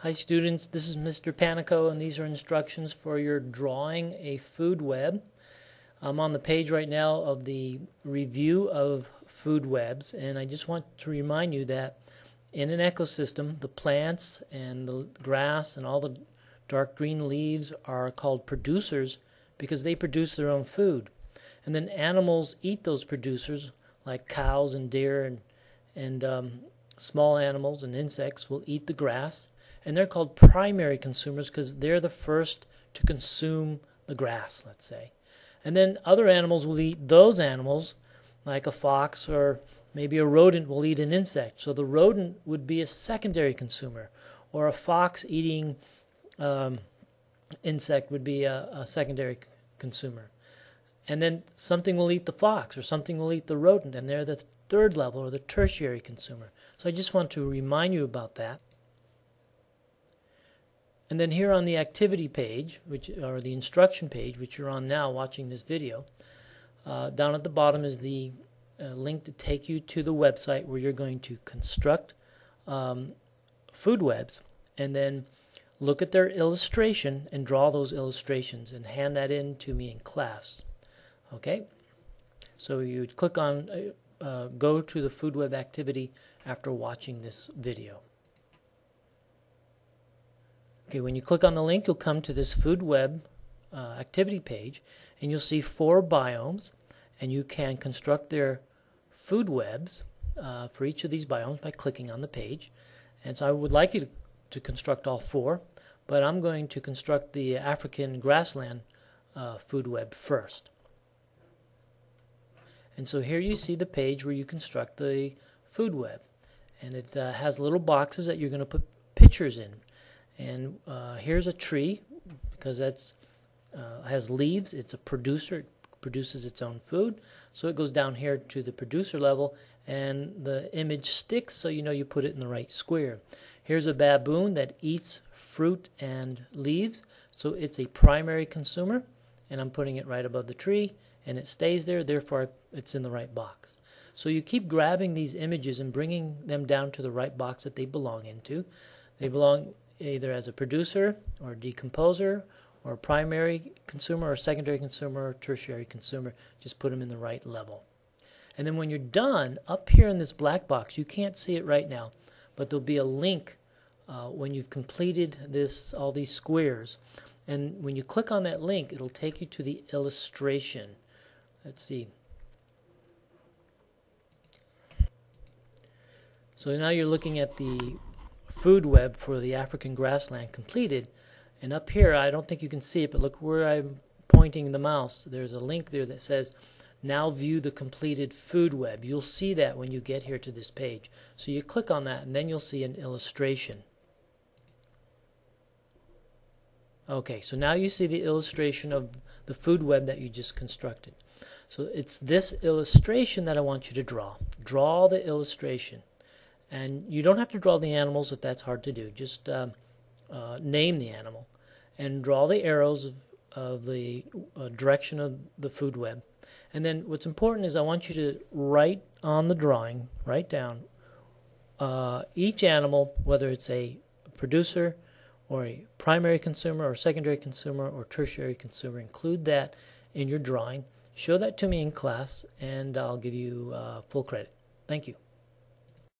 Hi students, this is Mr. Panico and these are instructions for your drawing a food web. I'm on the page right now of the review of food webs, and I just want to remind you that in an ecosystem the plants and the grass and all the dark green leaves are called producers because they produce their own food. And then animals eat those producers, like cows and deer and small animals and insects will eat the grass, and they're called primary consumers because they're the first to consume the grass, let's say. And then other animals will eat those animals, like a fox or maybe a rodent will eat an insect. So the rodent would be a secondary consumer, or a fox eating insect would be a secondary consumer. And then something will eat the fox or something will eat the rodent, and they're the third level or the tertiary consumer. So I just want to remind you about that. And then here on the activity page, or the instruction page, which you're on now watching this video, down at the bottom is the link to take you to the website where you're going to construct food webs, and then look at their illustration and draw those illustrations and hand that in to me in class. Okay? So you would click on go to the food web activity after watching this video. Okay, when you click on the link, you'll come to this food web activity page, and you'll see 4 biomes, and you can construct their food webs for each of these biomes by clicking on the page. And so I would like you to construct all 4, but I'm going to construct the African grassland food web first. And so here you see the page where you construct the food web, and it has little boxes that you're going to put pictures in. And here's a tree, because that's has leaves. It's a producer. It produces its own food. So it goes down here to the producer level, and the image sticks, so you know you put it in the right square. Here's a baboon that eats fruit and leaves, so it's a primary consumer, and I'm putting it right above the tree, and it stays there, therefore it's in the right box. So you keep grabbing these images and bringing them down to the right box that they belong into. They belong either as a producer or a decomposer or a primary consumer or secondary consumer or tertiary consumer. Just put them in the right level. And then when you're done, up here in this black box, you can't see it right now, but there'll be a link when you've completed all these squares. And when you click on that link, it'll take you to the illustration. Let's see. So now you're looking at the food web for the African grassland completed, and up here, I don't think you can see it, but look where I'm pointing the mouse. There's a link there that says now view the completed food web. You'll see that when you get here to this page. So you click on that, and then you'll see an illustration. Okay, so now you see the illustration of the food web that you just constructed. So it's this illustration that I want you to draw. Draw the illustration. And you don't have to draw the animals if that's hard to do. Just name the animal and draw the arrows of the direction of the food web. And then what's important is I want you to write on the drawing, write down each animal, whether it's a producer or a primary consumer or secondary consumer or tertiary consumer. Include that in your drawing. Show that to me in class, and I'll give you full credit. Thank you.